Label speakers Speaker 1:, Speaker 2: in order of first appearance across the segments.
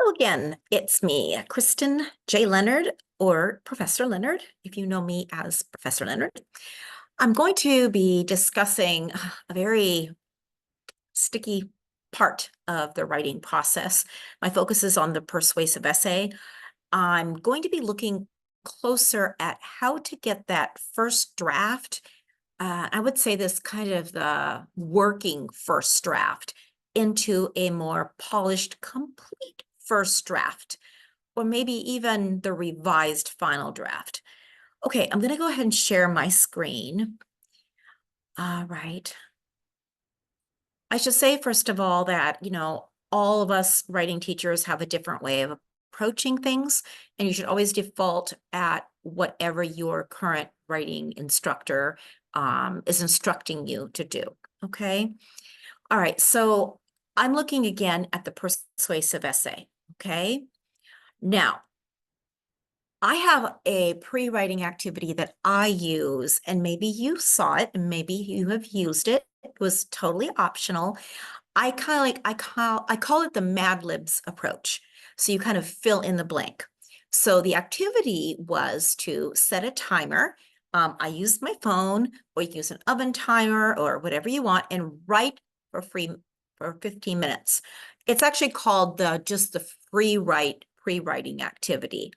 Speaker 1: Hello again, it's me, Kristen J. Leonard, or Professor Leonard, if you know me as Professor Leonard. I'm going to be discussing a very sticky part of the writing process. My focus is on the persuasive essay. I'm going to be looking closer at how to get that first draft. I would say this kind of the working first draft into a more polished, complete first draft, or maybe even the revised final draft. Okay, I'm going to go ahead and share my screen. All right. I should say, first of all, that, all of us writing teachers have a different way of approaching things, and you should always default at whatever your current writing instructor is instructing you to do, okay? All right, so I'm looking again at the persuasive essay, okay? Now, I have a pre-writing activity that I use, and maybe you saw it, and maybe you have used it. It was totally optional. I call it the Mad Libs approach. So you kind of fill in the blank. So the activity was to set a timer. I used my phone, or you can use an oven timer or whatever you want, and write for free for 15 minutes. It's actually called just the pre-writing activity.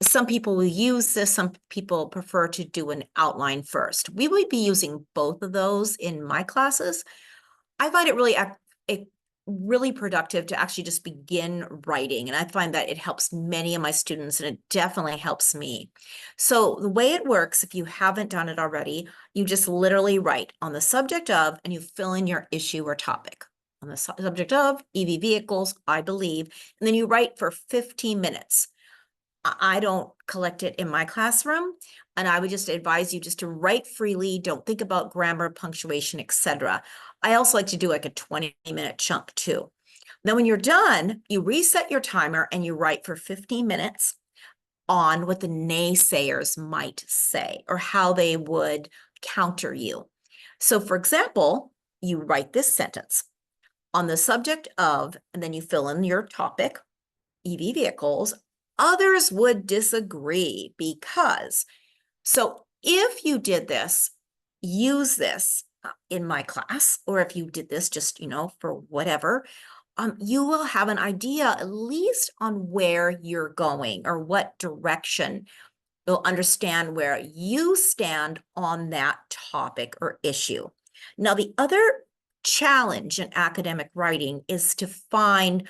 Speaker 1: Some people will use this, some people prefer to do an outline first. We would be using both of those in my classes. I find it really productive to actually just begin writing. And I find that it helps many of my students, and it definitely helps me. So the way it works, if you haven't done it already, you just literally write on the subject of, and you fill in your issue or topic. On the subject of EV vehicles, I believe, and then you write for 15 minutes. I don't collect it in my classroom, and I would just advise you just to write freely. Don't think about grammar, punctuation, etc. I also like to do like a 20-minute chunk too. Then when you're done, you reset your timer and you write for 15 minutes on what the naysayers might say or how they would counter you. So for example, you write this sentence on the subject of, and then you fill in your topic, EV vehicles. Others would disagree because, so if you did this, use this in my class, or if you did this just, for whatever, you will have an idea at least on where you're going or what direction. You'll understand where you stand on that topic or issue. Now, the other challenge in academic writing is to find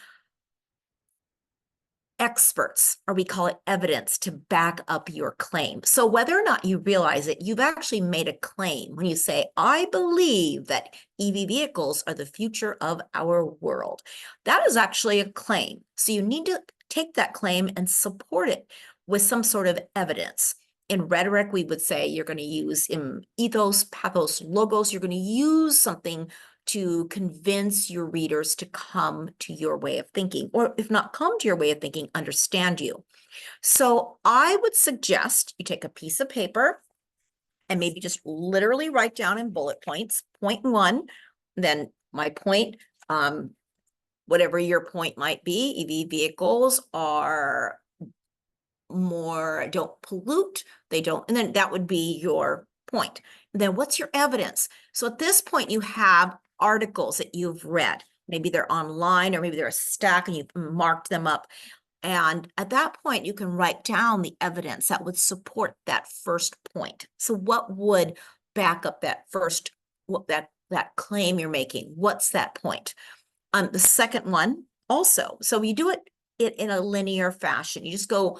Speaker 1: experts, or we call it evidence, to back up your claim. So whether or not you realize it, you've actually made a claim when you say, I believe that EV vehicles are the future of our world. That is actually a claim. So you need to take that claim and support it with some sort of evidence. In rhetoric, we would say you're going to use ethos, pathos, logos. You're going to use something to convince your readers to come to your way of thinking, or if not come to your way of thinking, understand you. So I would suggest you take a piece of paper and maybe just literally write down in bullet points, point one, then my point, whatever your point might be. EV vehicles are don't pollute, and then that would be your point. Then what's your evidence? So at this point, you have articles that you've read. Maybe they're online, or maybe they're a stack and you've marked them up. And at that point, you can write down the evidence that would support that first point. So what would back up that first, that claim you're making? What's that point? The second one also. So you do it in a linear fashion. You just go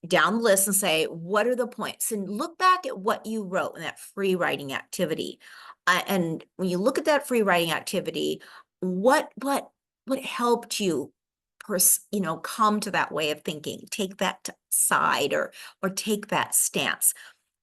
Speaker 1: down the list and say, what are the points? And look back at what you wrote in that free writing activity. And when you look at that free writing activity, what helped you come to that way of thinking, take that side or take that stance.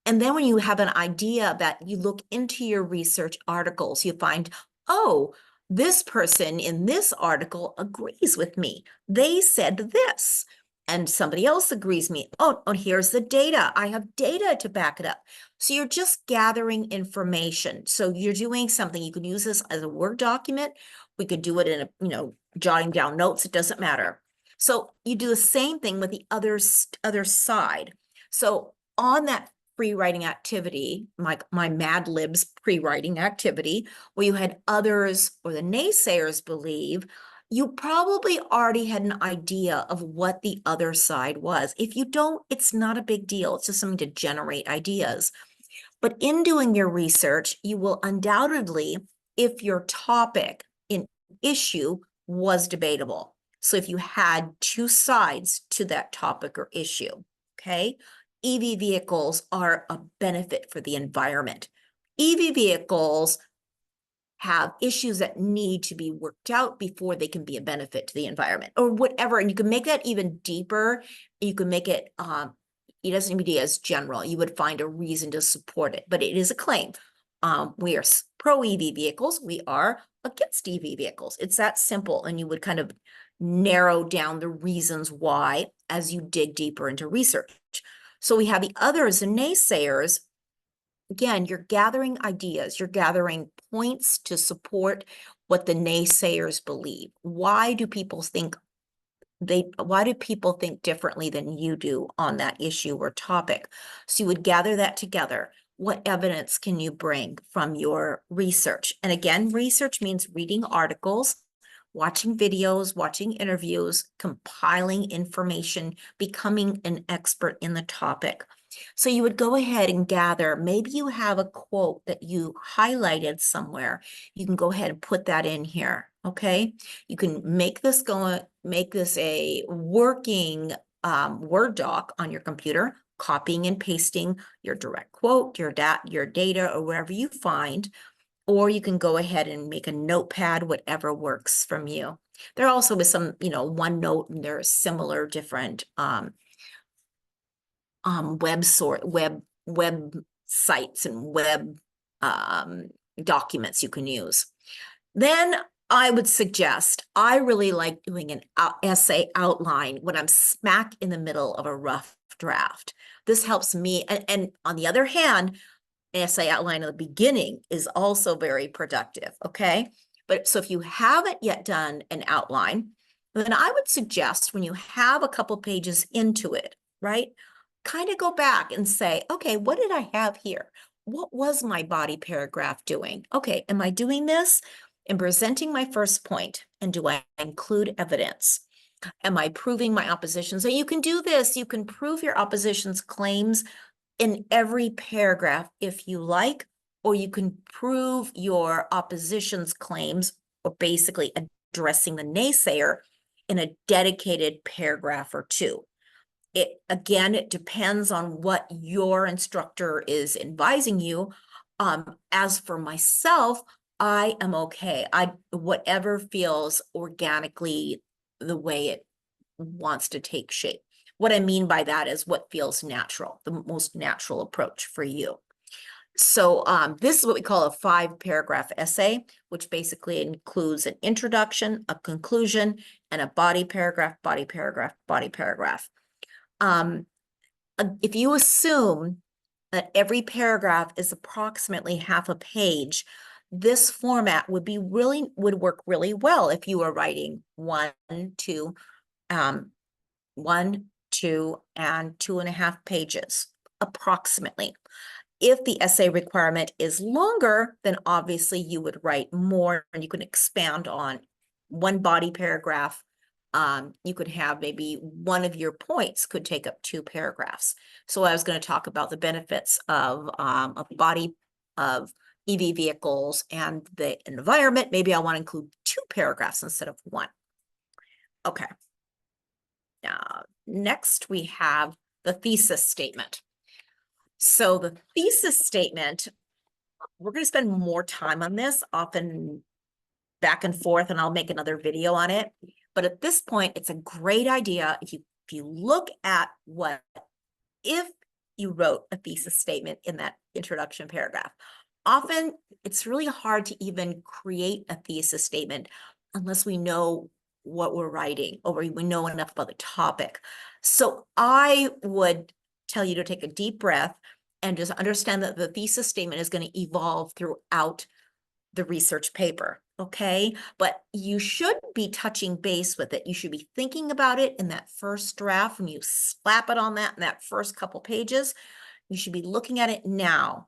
Speaker 1: And then when you have an idea that you look into your research articles, you find, oh, this person in this article agrees with me. They said this. And somebody else agrees me. Oh, here's the data. I have data to back it up. So you're just gathering information. So you're doing something. You can use this as a Word document. We could do it in jotting down notes. It doesn't matter. So you do the same thing with the other side. So on that pre-writing activity, my Mad Libs pre-writing activity, where you had others or the naysayers believe, you probably already had an idea of what the other side was. If you don't, it's not a big deal. It's just something to generate ideas. But in doing your research, you will undoubtedly, if your topic in issue was debatable. So if you had two sides to that topic or issue, okay? EV vehicles are a benefit for the environment. EV vehicles have issues that need to be worked out before they can be a benefit to the environment or whatever. And you can make that even deeper. You can make it, it doesn't need to be as general. You would find a reason to support it, but it is a claim. We are pro EV vehicles. We are against EV vehicles. It's that simple. And you would kind of narrow down the reasons why as you dig deeper into research. So we have the others, the naysayers. Again, you're gathering ideas, you're gathering points to support what the naysayers believe. Why do people think differently than you do on that issue or topic? So you would gather that together. What evidence can you bring from your research? And again, research means reading articles, watching videos, watching interviews, compiling information, becoming an expert in the topic. So you would go ahead and gather, maybe you have a quote that you highlighted somewhere. You can go ahead and put that in here, okay? You can make this a working Word doc on your computer, copying and pasting your direct quote, your data, or wherever you find, or you can go ahead and make a notepad, whatever works from you. There also is some, OneNote, and there are similar different web sites and web documents you can use. Then I would suggest, I really like doing an essay outline when I'm smack in the middle of a rough draft. This helps me, and on the other hand, an essay outline at the beginning is also very productive, okay? But so if you haven't yet done an outline, then I would suggest when you have a couple pages into it, right? Kind of go back and say, okay, what did I have here? What was my body paragraph doing? Okay, am I doing this and presenting my first point? And do I include evidence? Am I proving my opposition? So you can do this. You can prove your opposition's claims in every paragraph if you like, or you can prove your opposition's claims, or basically addressing the naysayer in a dedicated paragraph or two. It depends on what your instructor is advising you. As for myself, I am okay. Whatever feels organically the way it wants to take shape. What I mean by that is what feels natural, the most natural approach for you. So this is what we call a 5-paragraph essay, which basically includes an introduction, a conclusion, and a body paragraph, body paragraph, body paragraph. If you assume that every paragraph is approximately half a page, this format would work really well if you were writing 1, 2, and 2.5 pages, approximately. If the essay requirement is longer, then obviously you would write more and you can expand on one body paragraph. You could have maybe one of your points could take up 2 paragraphs. So I was going to talk about the benefits of EV vehicles and the environment. Maybe I want to include 2 paragraphs instead of 1. Okay. Next we have the thesis statement. So the thesis statement, we're going to spend more time on this, often back and forth, and I'll make another video on it. But at this point, it's a great idea if you look at if you wrote a thesis statement in that introduction paragraph. Often it's really hard to even create a thesis statement unless we know what we're writing or we know enough about the topic. So I would tell you to take a deep breath and just understand that the thesis statement is going to evolve throughout the research paper. okay? But you should be touching base with it. You should be thinking about it in that first draft when you slap it on that in that first couple pages. You should be looking at it now.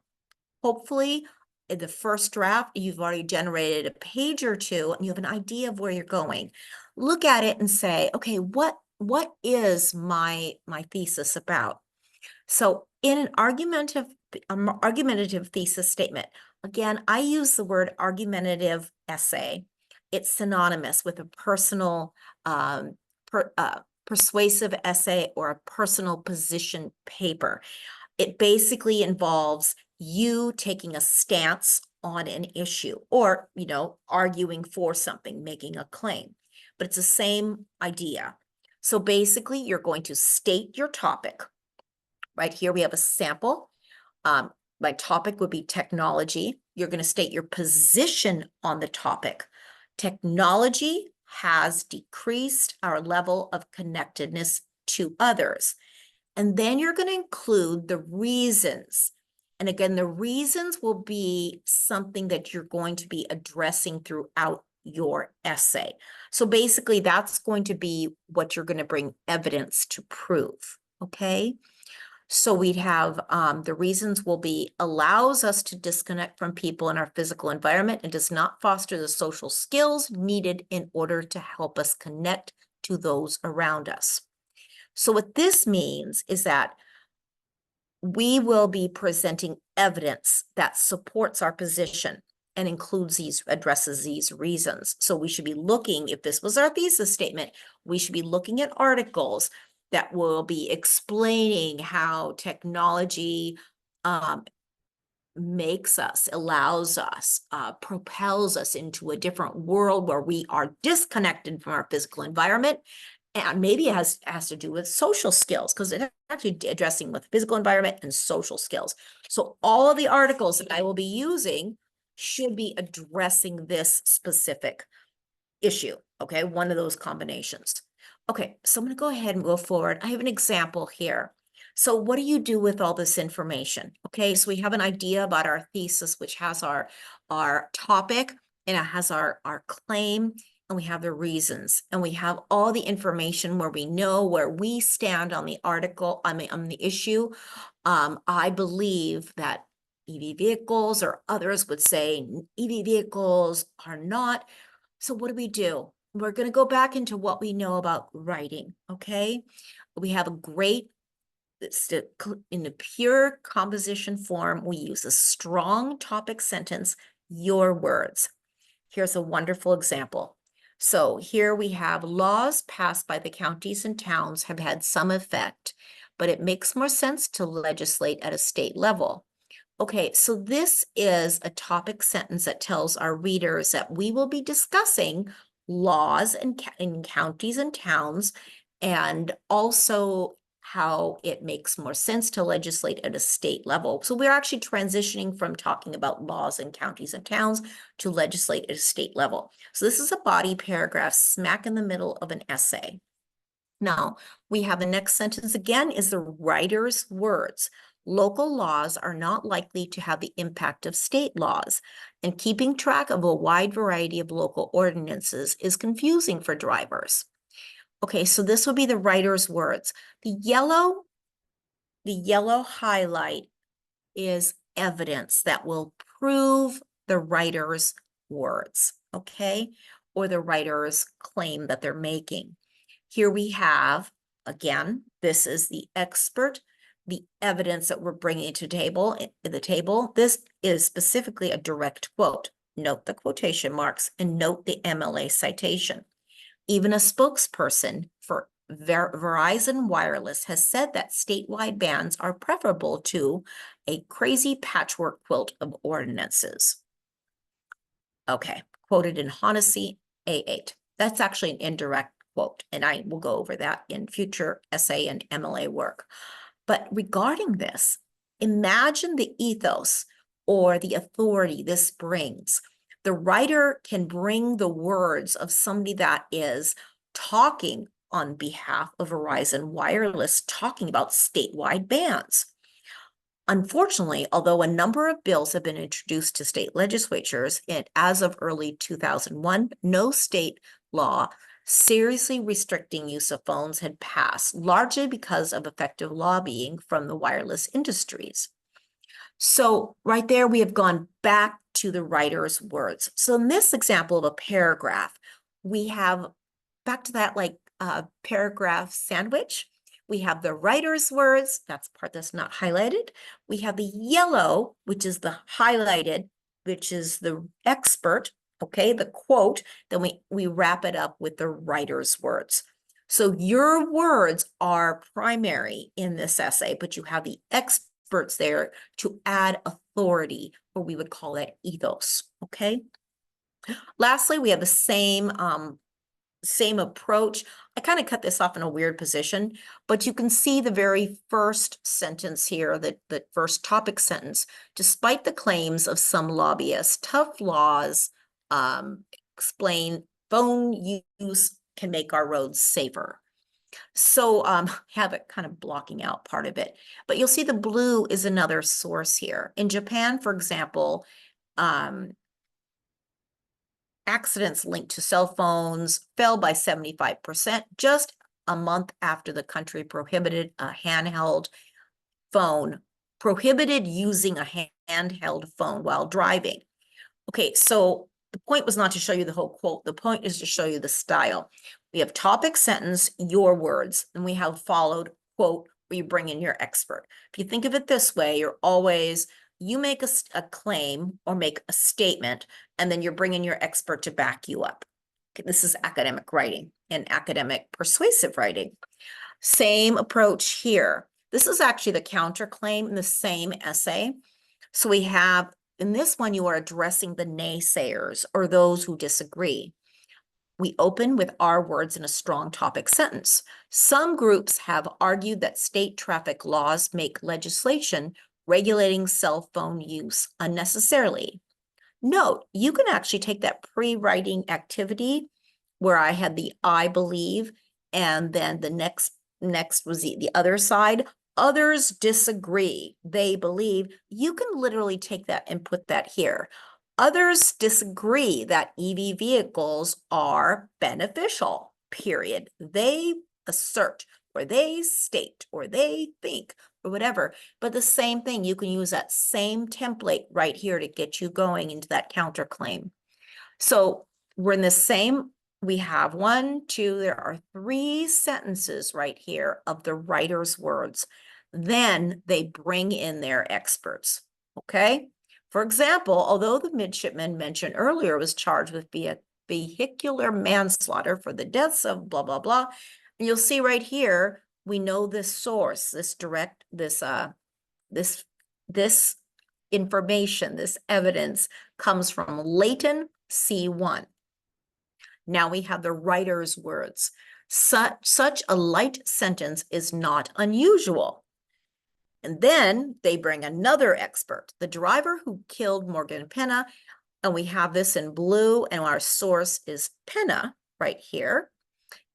Speaker 1: Hopefully, in the first draft, you've already generated a page or two and you have an idea of where you're going. Look at it and say, okay, what is my thesis about? So in an argumentative thesis statement, again, I use the word argumentative essay. It's synonymous with a personal, persuasive essay or a personal position paper. It basically involves you taking a stance on an issue or, arguing for something, making a claim, but it's the same idea. So basically, you're going to state your topic. Right here, we have a sample. My topic would be technology. You're going to state your position on the topic. Technology has decreased our level of connectedness to others. And then you're going to include the reasons. And again, the reasons will be something that you're going to be addressing throughout your essay. So basically, that's going to be what you're going to bring evidence to prove, okay? So we'd have the reasons will be allows us to disconnect from people in our physical environment and does not foster the social skills needed in order to help us connect to those around us. So what this means is that we will be presenting evidence that supports our position and addresses these reasons. So we should be looking, if this was our thesis statement, we should be looking at articles that will be explaining how technology allows us, propels us into a different world where we are disconnected from our physical environment. And maybe it has to do with social skills, because it's actually addressing with physical environment and social skills. So all of the articles that I will be using should be addressing this specific issue, okay? One of those combinations. Okay, so I'm going to go ahead and go forward. I have an example here. So what do you do with all this information? Okay, so we have an idea about our thesis, which has our topic, and it has our claim, and we have the reasons, and we have all the information where we know where we stand on the article, on the issue. I believe that EV vehicles, or others would say EV vehicles are not. So what do? We're going to go back into what we know about writing, okay? We have a great, in the pure composition form, we use a strong topic sentence, your words. Here's a wonderful example. So here we have laws passed by the counties and towns have had some effect, but it makes more sense to legislate at a state level. Okay, so this is a topic sentence that tells our readers that we will be discussing laws in counties and towns, and also how it makes more sense to legislate at a state level. So we're actually transitioning from talking about laws in counties and towns to legislate at a state level. So this is a body paragraph smack in the middle of an essay. Now, we have the next sentence again is the writer's words. Local laws are not likely to have the impact of state laws, and keeping track of a wide variety of local ordinances is confusing for drivers. Okay, so this will be the writer's words. The yellow highlight is evidence that will prove the writer's words, okay, or the writer's claim that they're making. Here we have, again, this is the expert, the evidence that we're bringing to the table. This is specifically a direct quote. Note the quotation marks and note the MLA citation. Even a spokesperson for Verizon Wireless has said that statewide bans are preferable to a crazy patchwork quilt of ordinances. Okay, quoted in Honesty A8. That's actually an indirect quote, and I will go over that in future essay and MLA work. But regarding this, imagine the ethos or the authority this brings. The writer can bring the words of somebody that is talking on behalf of Verizon Wireless, talking about statewide bans. Unfortunately, although a number of bills have been introduced to state legislatures, as of early 2001, no state law seriously restricting use of phones had passed, largely because of effective lobbying from the wireless industries. So right there, we have gone back to the writer's words. So in this example of a paragraph, we have back to that paragraph sandwich. We have the writer's words, that's the part that's not highlighted. We have the yellow, which is the highlighted, which is the expert, okay, the quote. Then we wrap it up with the writer's words. So your words are primary in this essay, but you have the experts there to add authority, or we would call that ethos, okay? Lastly, we have the same approach. I kind of cut this off in a weird position, but you can see the very first sentence here, the first topic sentence. Despite the claims of some lobbyists, tough laws explain phone use can make our roads safer. So have it kind of blocking out part of it. But you'll see the blue is another source here. In Japan, for example, accidents linked to cell phones fell by 75% just a month after the country prohibited a handheld phone, prohibited using a handheld phone while driving. Okay, so the point was not to show you the whole quote. The point is to show you the style. We have topic, sentence, your words, and we have followed quote where you bring in your expert. If you think of it this way, you're always, you make a claim or make a statement, and then you're bringing your expert to back you up. Okay, this is academic writing and academic persuasive writing. Same approach here. This is actually the counterclaim in the same essay. So we have, in this one, you are addressing the naysayers or those who disagree. We open with our words in a strong topic sentence. Some groups have argued that state traffic laws make legislation regulating cell phone use unnecessarily. Note, you can actually take that pre-writing activity where I had the I believe, and then the next was the other side. Others disagree. They believe. You can literally take that and put that here. Others disagree that EV vehicles are beneficial, period. They assert, or they state, or they think, or whatever. But the same thing, you can use that same template right here to get you going into that counterclaim. So we're in the same, we have 1, 2, there are 3 sentences right here of the writer's words. Then they bring in their experts, okay? For example, although the midshipman mentioned earlier was charged with vehicular manslaughter for the deaths of blah, blah, blah, and you'll see right here, we know this source, this information, this evidence comes from Leighton C1. Now we have the writer's words. Such a light sentence is not unusual. And then they bring another expert, the driver who killed Morgan Penna, and we have this in blue, and our source is Penna right here.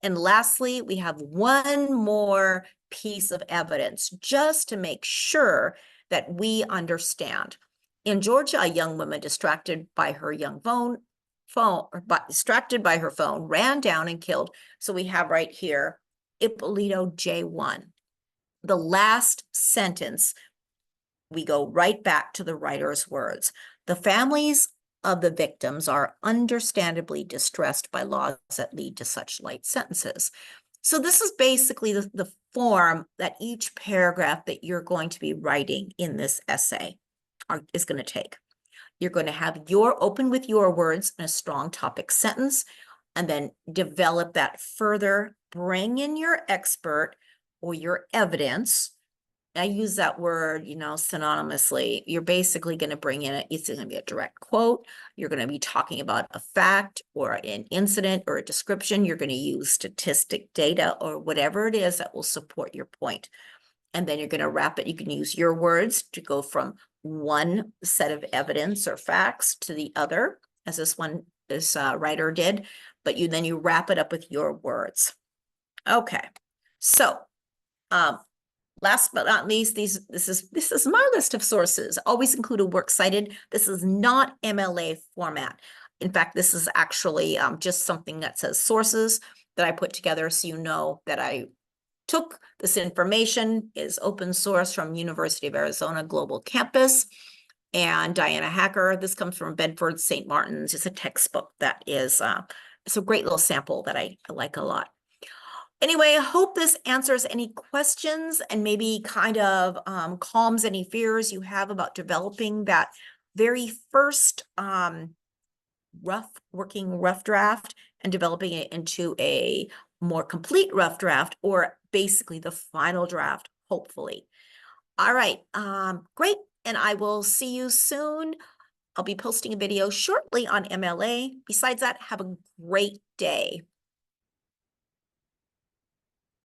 Speaker 1: And lastly, we have one more piece of evidence just to make sure that we understand. In Georgia, a young woman distracted by her phone, ran down and killed. So we have right here, Ippolito J1. The last sentence, we go right back to the writer's words. The families of the victims are understandably distressed by laws that lead to such light sentences. So this is basically the form that each paragraph that you're going to be writing in this essay is going to take. You're going to have open with your words in a strong topic sentence, and then develop that further, bring in your expert or your evidence. I use that word, synonymously. You're basically going to bring in it's going to be a direct quote. You're going to be talking about a fact or an incident or a description. You're going to use statistic data or whatever it is that will support your point. And then you're going to wrap it. You can use your words to go from one set of evidence or facts to the other, as this writer did. But then you wrap it up with your words. Okay, so Last but not least, this is my list of sources. Always include a works cited. This is not MLA format. In fact, this is actually just something that says sources that I put together so you know that I took this information, is open source from University of Arizona Global Campus. And Diana Hacker, this comes from Bedford, St. Martin's. It's a textbook that is, it's a great little sample that I like a lot. Anyway, I hope this answers any questions and maybe kind of calms any fears you have about developing that very first rough draft and developing it into a more complete rough draft, or basically the final draft, hopefully. All right, great. And I will see you soon. I'll be posting a video shortly on MLA. Besides that, have a great day.